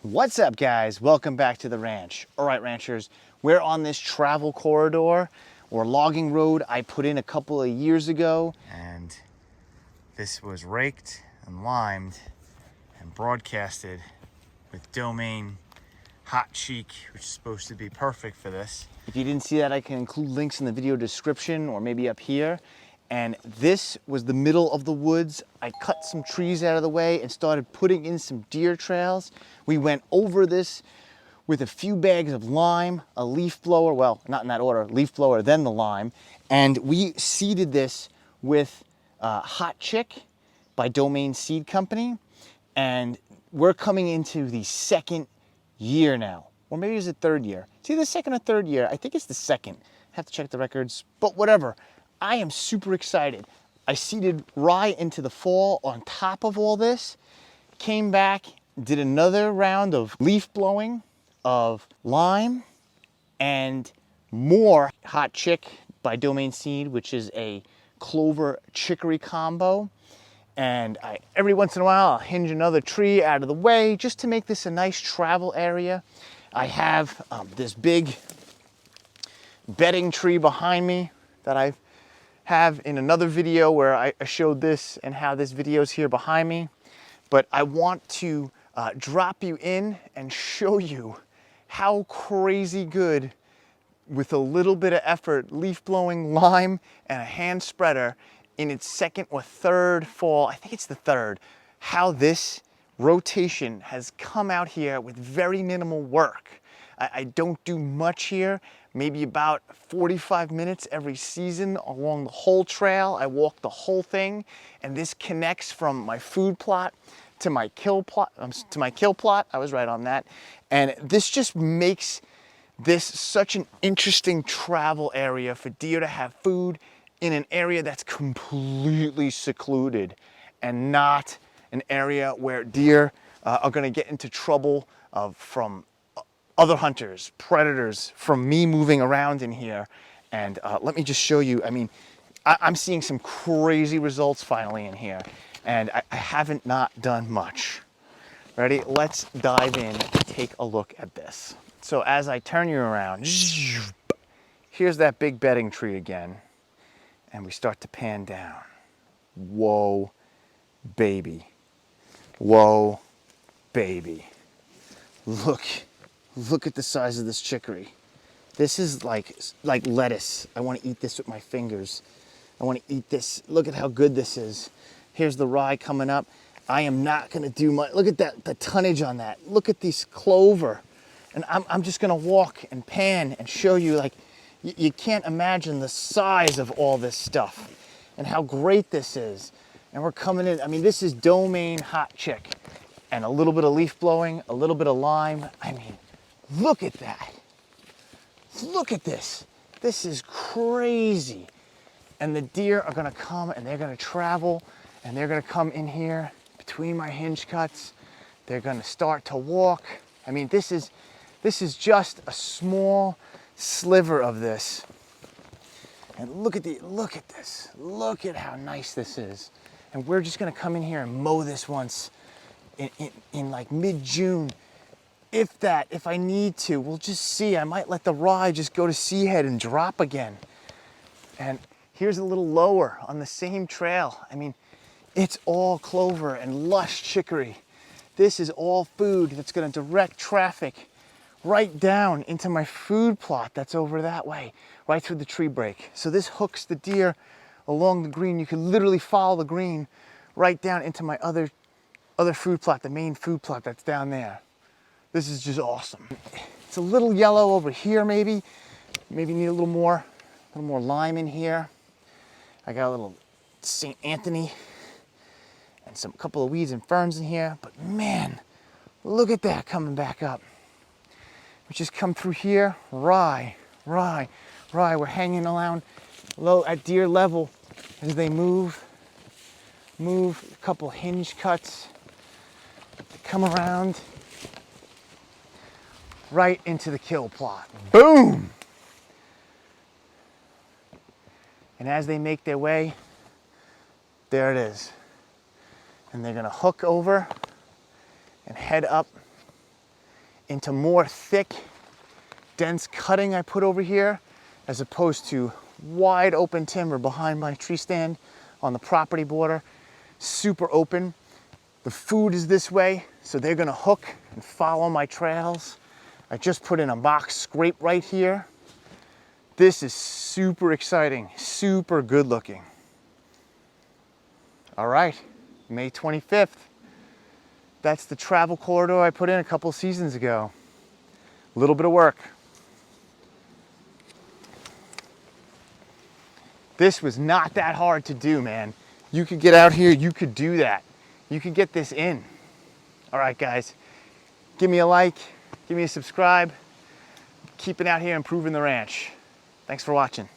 What's up, guys? Welcome back to the ranch. All right, ranchers, we're on this travel corridor or logging road I put in a couple of years ago. And this was raked and limed and broadcasted with domain hot Chic, which is supposed to be perfect for this. If you didn't see that, I can include links in the video description or maybe up here. And this was the middle of the woods. I cut some trees out of the way and started putting in some deer trails. We went over this with a few bags of lime, a leaf blower, well, not in that order, leaf blower, then the lime. And we seeded this with Hot Chick by Domain Seed Company. And we're coming into the second year now, or maybe it's the third year. It's either the second or third year. I think it's the second. I have to check the records, but whatever. I am super excited. I seeded rye into the fall on top of all this, came back, did another round of leaf blowing, of lime, and more Hot Chick by Domain Seed, which is a clover chicory combo. And every once in a while, I'll hinge another tree out of the way just to make this a nice travel area. I have this big bedding tree behind me that I have in another video where I showed this and how this video is here behind me. But I want to drop you in and show you how crazy good, with a little bit of effort, leaf blowing, lime, and a hand spreader in its second or third fall, I think it's the third, how this rotation has come out here with very minimal work. I don't do much here, maybe about 45 minutes every season along the whole trail. I walk the whole thing, and this connects from my food plot to my kill plot, I was right on that. And this just makes this such an interesting travel area for deer to have food in an area that's completely secluded and not an area where deer are gonna get into trouble from other hunters, predators, from me moving around in here. And let me just show you, I mean, I'm seeing some crazy results finally in here, and I haven't not done much. Ready? Let's dive in and take a look at this. So as I turn you around, here's that big bedding tree again, and we start to pan down. Whoa, baby. Whoa, baby. Look at the size of this chicory. This is like lettuce. I want to eat this with my fingers. I want to eat this. Look at how good this is. Here's the rye coming up. I am not going to do much. Look at that, the tonnage on that. Look at this clover. And I'm just going to walk and pan and show you, like, you can't imagine the size of all this stuff and how great this is. And we're coming in. I mean, this is Domain Hot Chick and a little bit of leaf blowing, a little bit of lime. I mean, look at that. Look at this. This is crazy. And the deer are gonna come and they're gonna travel and they're gonna come in here between my hinge cuts. They're gonna start to walk. I mean, this is just a small sliver of this. And look at this. Look at how nice this is. And we're just gonna come in here and mow this once in like mid-June. If I need to, we'll just see. I might let the rye just go to seahead and drop again. And here's a little lower on the same trail. I mean, it's all clover and lush chicory. This is all food that's gonna direct traffic right down into my food plot that's over that way, right through the tree break. So this hooks the deer along the green. You can literally follow the green right down into my other food plot, the main food plot that's down there. This is just awesome. It's a little yellow over here, maybe need a little more lime in here. I got a little St. Anthony and a couple of weeds and ferns in here, but man, look at that coming back up. We just come through here, rye. We're hanging around low at deer level as they move, a couple hinge cuts, come around, right into the kill plot. Boom! And as they make their way, there it is. And they're gonna hook over and head up into more thick, dense cutting I put over here, as opposed to wide open timber behind my tree stand on the property border. Super open. The food is this way, so they're gonna hook and follow my trails. I just put in a box scrape right here. This is super exciting, super good looking. All right, May 25th. That's the travel corridor I put in a couple seasons ago. A little bit of work. This was not that hard to do, man. You could get out here, you could do that. You could get this in. All right, guys, give me a like, give me a subscribe. Keeping out here, improving the ranch. Thanks for watching.